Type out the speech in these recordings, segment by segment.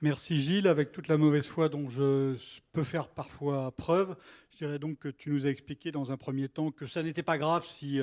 Merci Gilles, avec toute la mauvaise foi dont je peux faire parfois preuve. Je dirais donc que tu nous as expliqué dans un premier temps que ça n'était pas grave si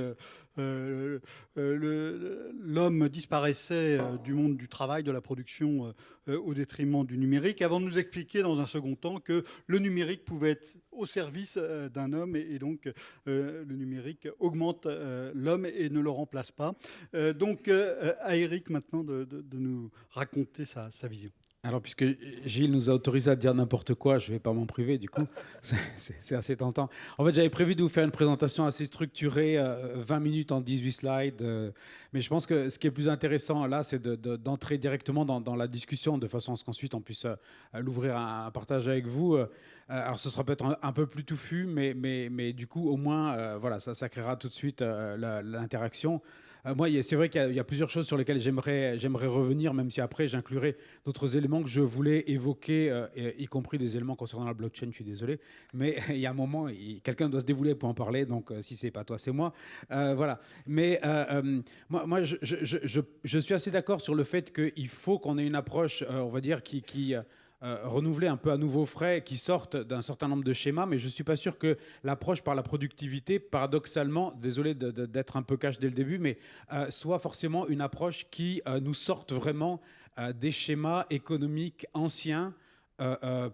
l'homme disparaissait du monde du travail, de la production, au détriment du numérique, avant de nous expliquer dans un second temps que le numérique pouvait être au service d'un homme et donc le numérique augmente l'homme et ne le remplace pas. Donc à Eric maintenant de nous raconter sa vision. Alors, puisque Gilles nous a autorisé à dire n'importe quoi, je ne vais pas m'en priver, du coup, c'est assez tentant. En fait, j'avais prévu de vous faire une présentation assez structurée, 20 minutes en 18 slides, mais je pense que ce qui est plus intéressant là, c'est d'entrer directement dans la discussion, de façon à ce qu'ensuite on puisse l'ouvrir à un partage avec vous. Alors, ce sera peut-être un peu plus touffu, mais du coup, au moins, voilà, ça créera tout de suite l'interaction. Moi, c'est vrai qu'il y a plusieurs choses sur lesquelles j'aimerais revenir, même si après j'inclurai d'autres éléments que je voulais évoquer, y compris des éléments concernant la blockchain, je suis désolé. Mais il y a un moment, quelqu'un doit se dévouler pour en parler, donc si c'est pas toi, c'est moi. Voilà. Mais moi je suis assez d'accord sur le fait qu'il faut qu'on ait une approche, on va dire, qui renouveler un peu à nouveau frais, qui sortent d'un certain nombre de schémas, mais je ne suis pas sûr que l'approche par la productivité, paradoxalement, désolé d'être un peu cash dès le début, mais soit forcément une approche qui nous sorte vraiment des schémas économiques anciens, euh, euh,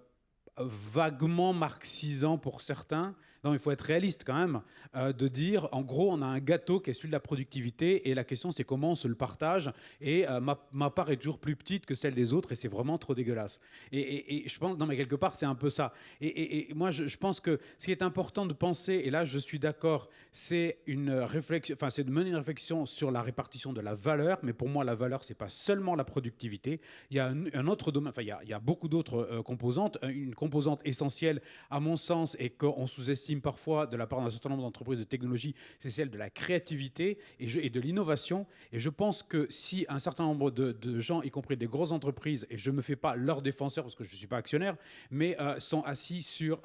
vaguement marxisants pour certains. Non, il faut être réaliste quand même, de dire, en gros, on a un gâteau qui est celui de la productivité, et la question, c'est comment on se le partage, et ma part est toujours plus petite que celle des autres, et c'est vraiment trop dégueulasse. Et je pense, non, mais quelque part, c'est un peu ça. Et moi, je pense que ce qui est important de penser, et là, je suis d'accord, c'est une réflexion, enfin, c'est de mener une réflexion sur la répartition de la valeur, mais pour moi, la valeur, c'est pas seulement la productivité. Il y a un autre domaine, enfin, il y a beaucoup d'autres composantes. Une composante essentielle, à mon sens, et qu'on sous-estime parfois de la part d'un certain nombre d'entreprises de technologie, c'est celle de la créativité et de l'innovation. Et je pense que si un certain nombre de gens, y compris des grosses entreprises, et je ne me fais pas leur défenseur parce que je ne suis pas actionnaire, mais sont assis sur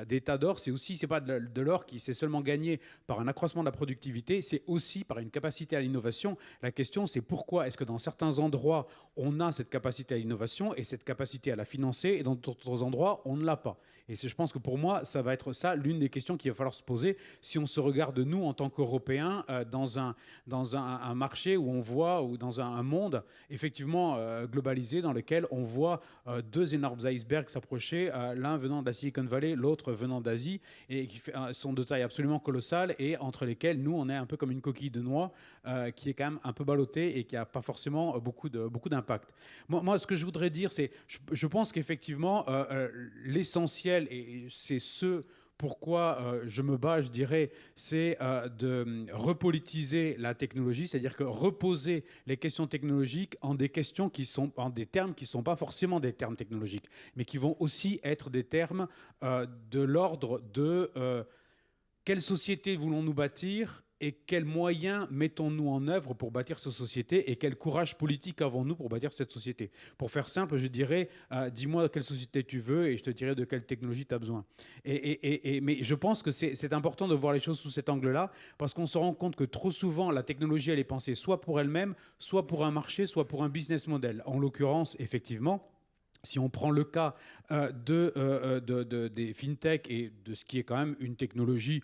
des tas d'or, c'est pas de l'or qui s'est seulement gagné par un accroissement de la productivité, c'est aussi par une capacité à l'innovation. La question, c'est pourquoi est-ce que dans certains endroits, on a cette capacité à l'innovation et cette capacité à la financer, et dans d'autres endroits, on ne l'a pas. Et je pense que pour moi, ça va être ça l'une des questions qu'il va falloir se poser si on se regarde, nous, en tant qu'Européens, dans un marché où on voit, ou dans un monde effectivement globalisé, dans lequel on voit deux énormes icebergs s'approcher, l'un venant de la Silicon Valley, l'autre venant d'Asie, et qui sont de taille absolument colossale, et entre lesquels, nous, on est un peu comme une coquille de noix qui est quand même un peu ballottée et qui n'a pas forcément beaucoup d'impact. Moi, ce que je voudrais dire, c'est, je pense qu'effectivement, l'essentiel, et c'est ce pourquoi je me bats, je dirais, c'est de repolitiser la technologie, c'est-à-dire que reposer les questions technologiques en des questions qui sont, en des termes qui ne sont pas forcément des termes technologiques, mais qui vont aussi être des termes de l'ordre de quelle société voulons-nous bâtir et quels moyens mettons-nous en œuvre pour bâtir cette société, et quel courage politique avons-nous pour bâtir cette société. Pour faire simple, je dirais, dis-moi quelle société tu veux et je te dirai de quelle technologie tu as besoin. Mais je pense que c'est important de voir les choses sous cet angle-là, parce qu'on se rend compte que trop souvent, la technologie, elle est pensée soit pour elle-même, soit pour un marché, soit pour un business model. En l'occurrence, effectivement, si on prend le cas des fintech et de ce qui est quand même une technologie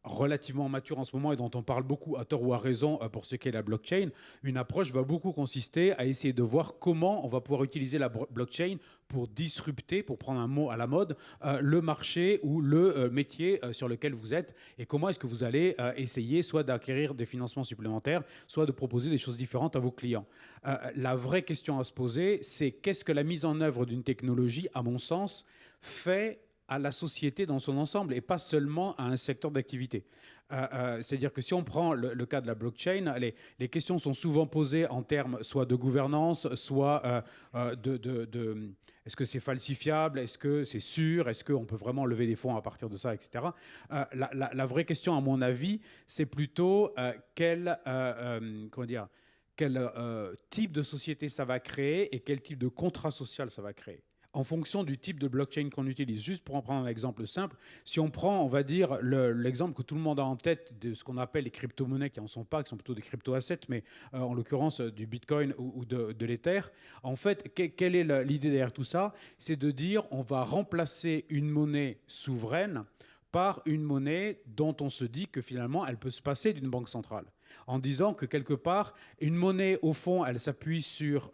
relativement mature en ce moment et dont on parle beaucoup, à tort ou à raison, pour ce qu'est la blockchain, une approche va beaucoup consister à essayer de voir comment on va pouvoir utiliser la blockchain pour disrupter, pour prendre un mot à la mode, le marché ou le métier sur lequel vous êtes, et comment est-ce que vous allez essayer soit d'acquérir des financements supplémentaires, soit de proposer des choses différentes à vos clients. La vraie question à se poser, c'est qu'est-ce que la mise en œuvre d'une technologie, à mon sens, fait à la société dans son ensemble, et pas seulement à un secteur d'activité. C'est-à-dire que si on prend le cas de la blockchain, les questions sont souvent posées en termes soit de gouvernance, soit est-ce que c'est falsifiable, est-ce que c'est sûr, est-ce qu'on peut vraiment lever des fonds à partir de ça, etc. La vraie question, à mon avis, c'est plutôt comment dire, quel type de société ça va créer et quel type de contrat social ça va créer. en fonction du type de blockchain qu'on utilise. Juste pour en prendre un exemple simple, si on prend, on va dire, l'exemple que tout le monde a en tête de ce qu'on appelle les crypto-monnaies, qui n'en sont pas, qui sont plutôt des crypto-assets, mais en l'occurrence du Bitcoin ou de l'Ether, en fait, quelle est l'idée derrière tout ça? C'est de dire on va remplacer une monnaie souveraine par une monnaie dont on se dit que finalement, elle peut se passer d'une banque centrale. En disant que quelque part, une monnaie, au fond, elle s'appuie sur...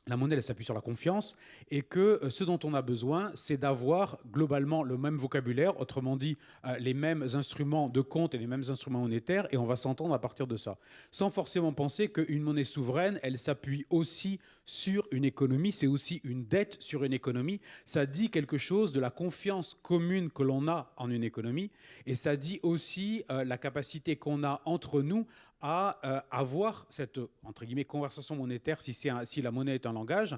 la monnaie, elle s'appuie sur la confiance et que ce dont on a besoin, c'est d'avoir globalement le même vocabulaire, autrement dit, les mêmes instruments de compte et les mêmes instruments monétaires, et on va s'entendre à partir de ça. Sans forcément penser qu'une monnaie souveraine, elle s'appuie aussi sur une économie, c'est aussi une dette sur une économie. Ça dit quelque chose de la confiance commune que l'on a en une économie, et ça dit aussi la capacité qu'on a entre nous à avoir cette, entre guillemets, conversation monétaire, si la monnaie est un langage,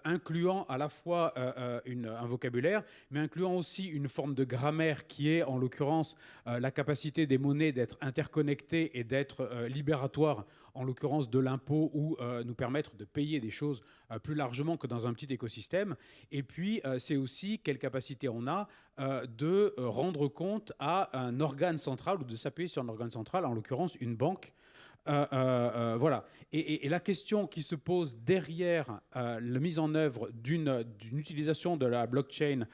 incluant à la fois un vocabulaire, mais incluant aussi une forme de grammaire qui est, en l'occurrence, la capacité des monnaies d'être interconnectées et d'être libératoires, en l'occurrence de l'impôt, ou nous permettre de payer des choses plus largement que dans un petit écosystème. Et puis, c'est aussi quelle capacité on a de rendre compte à un organe central ou de s'appuyer sur un organe central, en l'occurrence une banque. Voilà. Et la question qui se pose derrière la mise en œuvre d'une utilisation de la blockchain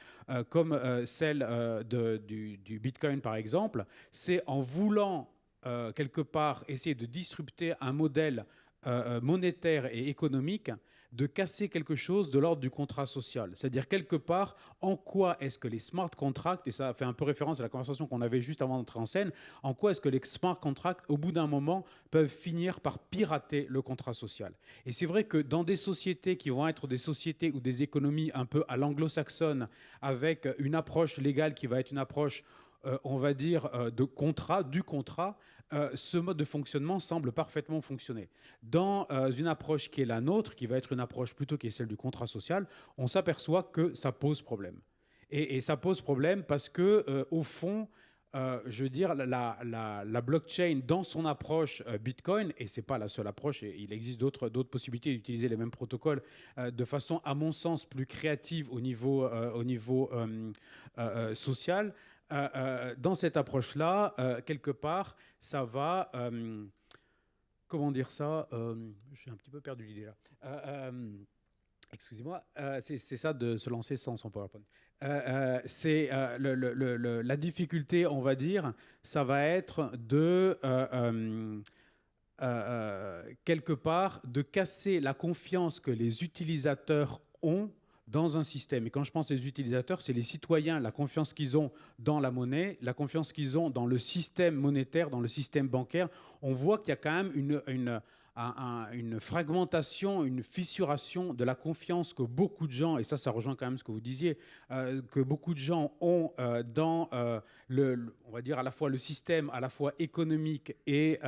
comme celle du Bitcoin, par exemple, c'est en voulant quelque part essayer de disrupter un modèle monétaire et économique, de casser quelque chose de l'ordre du contrat social. C'est-à-dire, quelque part, en quoi est-ce que les smart contracts, et ça fait un peu référence à la conversation qu'on avait juste avant d'entrer en scène, en quoi est-ce que les smart contracts, au bout d'un moment, peuvent finir par pirater le contrat social. Et c'est vrai que dans des sociétés qui vont être des sociétés ou des économies un peu à l'anglo-saxonne, avec une approche légale qui va être une approche on va dire, du contrat, ce mode de fonctionnement semble parfaitement fonctionner. Dans une approche qui est la nôtre, qui va être une approche plutôt qui est celle du contrat social, on s'aperçoit que ça pose problème. Et ça pose problème parce que, au fond, je veux dire, la blockchain, dans son approche Bitcoin, et ce n'est pas la seule approche, et il existe d'autres possibilités d'utiliser les mêmes protocoles de façon, à mon sens, plus créative au niveau social, dans cette approche-là, quelque part, ça va... comment dire ça je suis un petit peu perdu l'idée là. Excusez-moi, c'est ça de se lancer sans son PowerPoint. C'est la difficulté, on va dire, ça va être de... quelque part, de casser la confiance que les utilisateurs ont dans un système. Et quand je pense les utilisateurs, c'est les citoyens, la confiance qu'ils ont dans la monnaie, la confiance qu'ils ont dans le système monétaire, dans le système bancaire. On voit qu'il y a quand même une fragmentation, une fissuration de la confiance que beaucoup de gens, et ça rejoint quand même ce que vous disiez, que beaucoup de gens ont dans on va dire à la fois le système, à la fois économique et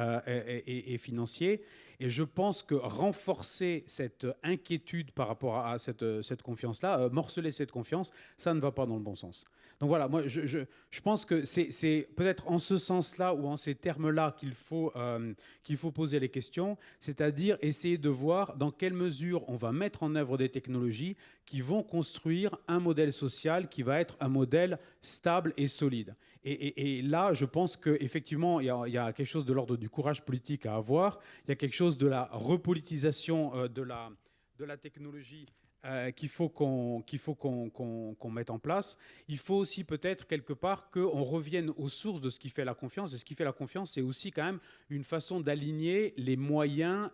financier. Et je pense que renforcer cette inquiétude par rapport à cette confiance-là, morceler cette confiance, ça ne va pas dans le bon sens. Donc voilà, moi je pense que c'est peut-être en ce sens-là ou en ces termes-là qu'il faut poser les questions, c'est-à-dire essayer de voir dans quelle mesure on va mettre en œuvre des technologies qui vont construire un modèle social qui va être un modèle stable et solide. Et là, je pense qu'effectivement, il y a quelque chose de l'ordre du courage politique à avoir, il y a quelque chose de la repolitisation de la technologie qu'il faut qu'on mette en place. Il faut aussi peut-être quelque part qu'on revienne aux sources de ce qui fait la confiance. Et ce qui fait la confiance, c'est aussi quand même une façon d'aligner les moyens,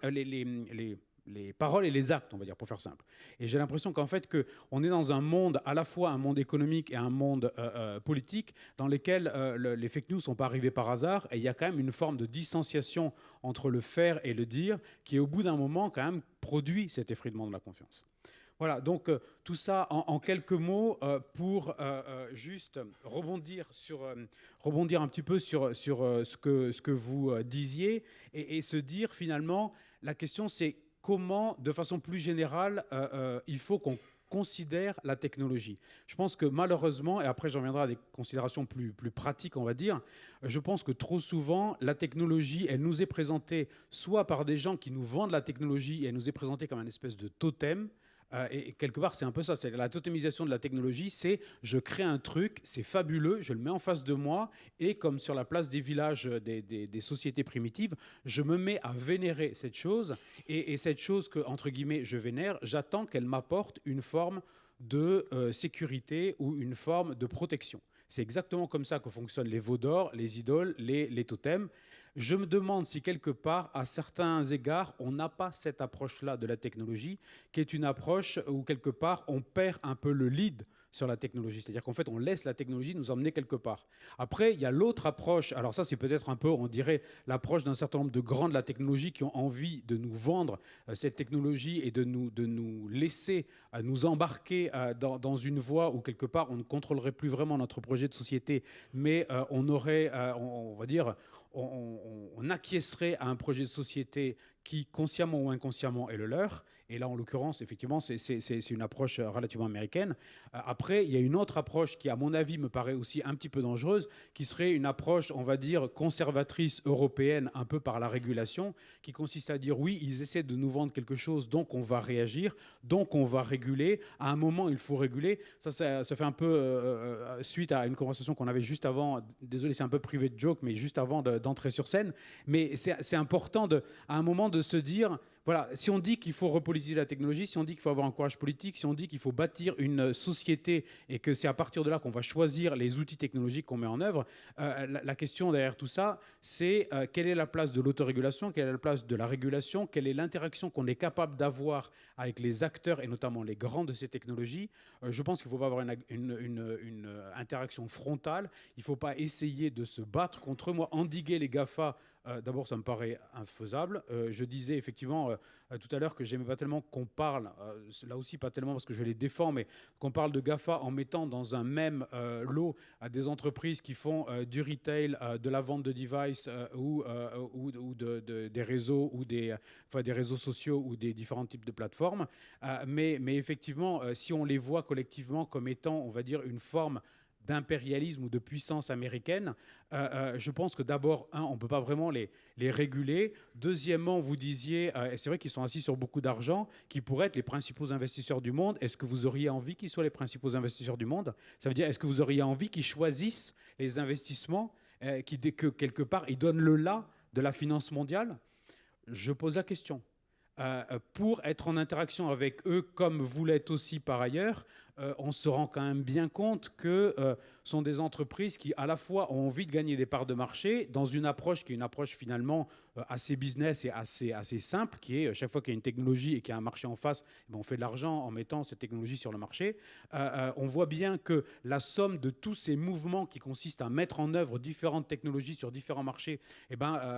les paroles et les actes, on va dire, pour faire simple. Et j'ai l'impression qu'en fait, on est dans un monde, à la fois un monde économique et un monde politique, dans lesquels les fake news ne sont pas arrivés par hasard, et il y a quand même une forme de distanciation entre le faire et le dire, qui, au bout d'un moment, quand même, produit cet effritement de la confiance. Voilà, donc tout ça en quelques mots pour juste rebondir un petit peu sur ce que vous disiez et se dire finalement, la question c'est comment, de façon plus générale, il faut qu'on considère la technologie. Je pense que malheureusement, et après j'en reviendrai à des considérations plus pratiques, on va dire, je pense que trop souvent, la technologie, elle nous est présentée soit par des gens qui nous vendent la technologie, et elle nous est présentée comme une espèce de totem, Et quelque part, c'est un peu ça, c'est la totémisation de la technologie, c'est je crée un truc, c'est fabuleux, je le mets en face de moi, et comme sur la place des villages, des sociétés primitives, je me mets à vénérer cette chose, et cette chose que, entre guillemets, je vénère, j'attends qu'elle m'apporte une forme de sécurité ou une forme de protection. C'est exactement comme ça que fonctionnent les veaux d'or, les idoles, les totems. Je me demande si quelque part, à certains égards, on n'a pas cette approche-là de la technologie, qui est une approche où quelque part, on perd un peu le lead sur la technologie. C'est-à-dire qu'en fait, on laisse la technologie nous emmener quelque part. Après, il y a l'autre approche. Alors ça, c'est peut-être un peu, on dirait, l'approche d'un certain nombre de grands de la technologie qui ont envie de nous vendre cette technologie et de nous laisser nous embarquer dans une voie où quelque part, on ne contrôlerait plus vraiment notre projet de société, mais on aurait, on va dire, on acquiescerait à un projet de société qui, consciemment ou inconsciemment, est le leur. Et là, en l'occurrence, effectivement, c'est une approche relativement américaine. Après, il y a une autre approche qui, à mon avis, me paraît aussi un petit peu dangereuse, qui serait une approche, on va dire, conservatrice européenne, un peu par la régulation, qui consiste à dire, oui, ils essaient de nous vendre quelque chose, donc on va réagir, donc on va réguler. À un moment, il faut réguler. Ça fait un peu suite à une conversation qu'on avait juste avant. Désolé, c'est un peu privé de joke, mais juste avant d'entrer sur scène. Mais c'est important, à un moment, de se dire... Voilà, si on dit qu'il faut repolitiser la technologie, si on dit qu'il faut avoir un courage politique, si on dit qu'il faut bâtir une société et que c'est à partir de là qu'on va choisir les outils technologiques qu'on met en œuvre, la question derrière tout ça, c'est quelle est la place de l'autorégulation, quelle est la place de la régulation, quelle est l'interaction qu'on est capable d'avoir avec les acteurs et notamment les grands de ces technologies. Je pense qu'il ne faut pas avoir une interaction frontale, il ne faut pas essayer de se battre contre eux. Moi, endiguer les GAFA, d'abord, ça me paraît infaisable. Je disais effectivement tout à l'heure que j'aimais pas tellement qu'on parle, là aussi pas tellement parce que je les défends, mais qu'on parle de GAFA en mettant dans un même lot à des entreprises qui font du retail, de la vente de devices ou des réseaux ou des réseaux sociaux ou des différents types de plateformes. Mais effectivement, si on les voit collectivement comme étant, on va dire, une forme d'impérialisme ou de puissance américaine, je pense que d'abord, on ne peut pas vraiment les réguler. Deuxièmement, vous disiez, et c'est vrai qu'ils sont assis sur beaucoup d'argent, qui pourraient être les principaux investisseurs du monde. Est-ce que vous auriez envie qu'ils soient les principaux investisseurs du monde? Ça veut dire, est-ce que vous auriez envie qu'ils choisissent les investissements que quelque part, ils donnent le là de la finance mondiale? Je pose la question. Pour être en interaction avec eux, comme vous l'êtes aussi par ailleurs, on se rend quand même bien compte que sont des entreprises qui, à la fois, ont envie de gagner des parts de marché dans une approche qui est une approche finalement assez business et assez simple, qui est chaque fois qu'il y a une technologie et qu'il y a un marché en face, on fait de l'argent en mettant cette technologie sur le marché. On voit bien que la somme de tous ces mouvements qui consistent à mettre en œuvre différentes technologies sur différents marchés,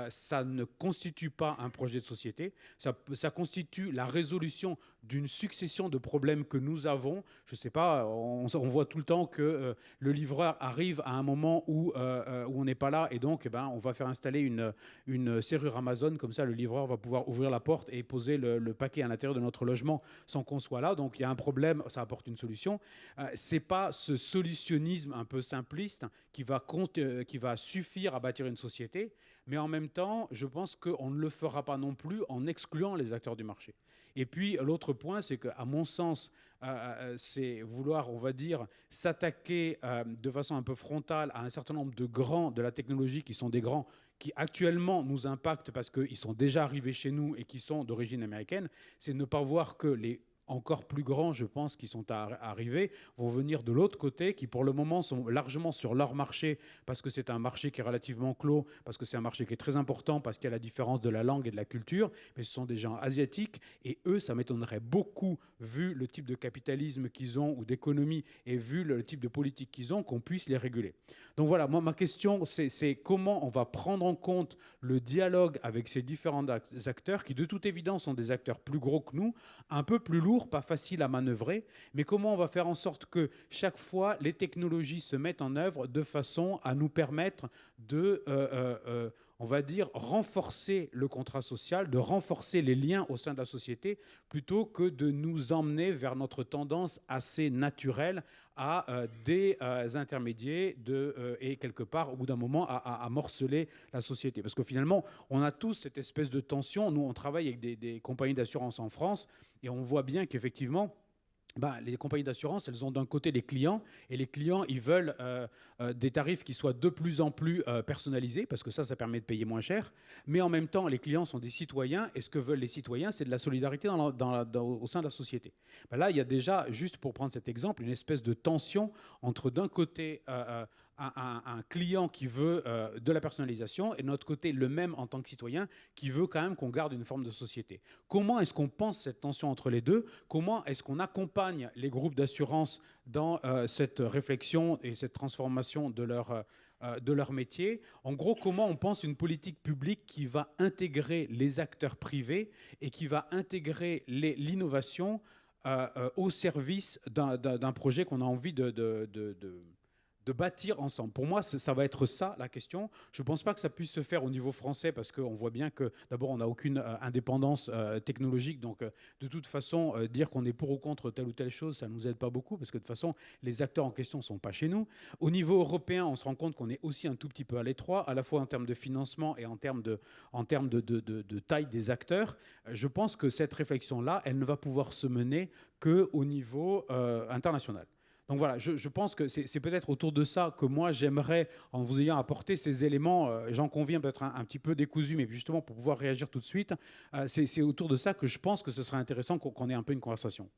ça ne constitue pas un projet de société, ça constitue la résolution d'une succession de problèmes que nous avons. Je ne sais pas, on voit tout le temps que le livreur arrive à un moment où on n'est pas là et donc on va faire installer une serrure Amazon, comme ça le livreur va pouvoir ouvrir la porte et poser le paquet à l'intérieur de notre logement sans qu'on soit là. Donc il y a un problème, ça apporte une solution. Ce n'est pas ce solutionnisme un peu simpliste qui va suffire à bâtir une société, mais en même temps, je pense qu'on ne le fera pas non plus en excluant les acteurs du marché. Et puis, l'autre point, c'est qu'à mon sens, c'est vouloir, on va dire, s'attaquer de façon un peu frontale à un certain nombre de grands de la technologie qui sont des grands qui actuellement nous impactent parce qu'ils sont déjà arrivés chez nous et qui sont d'origine américaine. C'est ne pas voir que les encore plus grands, je pense, qui sont arrivés, vont venir de l'autre côté, qui pour le moment sont largement sur leur marché, parce que c'est un marché qui est relativement clos, parce que c'est un marché qui est très important, parce qu'il y a la différence de la langue et de la culture, mais ce sont des gens asiatiques, et eux, ça m'étonnerait beaucoup, vu le type de capitalisme qu'ils ont, ou d'économie, et vu le type de politique qu'ils ont, qu'on puisse les réguler. Donc voilà, moi, ma question, c'est comment on va prendre en compte le dialogue avec ces différents acteurs, qui de toute évidence sont des acteurs plus gros que nous, un peu plus lourds, pas facile à manœuvrer, mais comment on va faire en sorte que chaque fois les technologies se mettent en œuvre de façon à nous permettre de, on va dire, renforcer le contrat social, de renforcer les liens au sein de la société, plutôt que de nous emmener vers notre tendance assez naturelle à des intermédiaires et quelque part, au bout d'un moment, à morceler la société. Parce que finalement, on a tous cette espèce de tension. Nous, on travaille avec des compagnies d'assurance en France et on voit bien qu'effectivement, les compagnies d'assurance, elles ont d'un côté les clients, et les clients, ils veulent des tarifs qui soient de plus en plus personnalisés, parce que ça permet de payer moins cher. Mais en même temps, les clients sont des citoyens, et ce que veulent les citoyens, c'est de la solidarité au sein de la société. Là, il y a déjà, juste pour prendre cet exemple, une espèce de tension entre d'un côté un client qui veut de la personnalisation, et de l'autre côté, le même en tant que citoyen, qui veut quand même qu'on garde une forme de société. Comment est-ce qu'on pense cette tension entre les deux? Comment est-ce qu'on accompagne les groupes d'assurance dans cette réflexion et cette transformation de leur métier? En gros, comment on pense une politique publique qui va intégrer les acteurs privés et qui va intégrer l'innovation au service d'un projet qu'on a envie de bâtir ensemble. Pour moi, ça va être ça la question. Je ne pense pas que ça puisse se faire au niveau français parce qu'on voit bien que d'abord, on n'a aucune indépendance technologique. Donc, de toute façon, dire qu'on est pour ou contre telle ou telle chose, ça ne nous aide pas beaucoup parce que de toute façon, les acteurs en question ne sont pas chez nous. Au niveau européen, on se rend compte qu'on est aussi un tout petit peu à l'étroit, à la fois en termes de financement et en termes de taille des acteurs. Je pense que cette réflexion-là, elle ne va pouvoir se mener qu'au niveau international. Donc voilà, je pense que c'est peut-être autour de ça que moi j'aimerais, en vous ayant apporté ces éléments, j'en conviens peut-être un petit peu décousu, mais justement pour pouvoir réagir tout de suite, c'est autour de ça que je pense que ce serait intéressant qu'on ait un peu une conversation.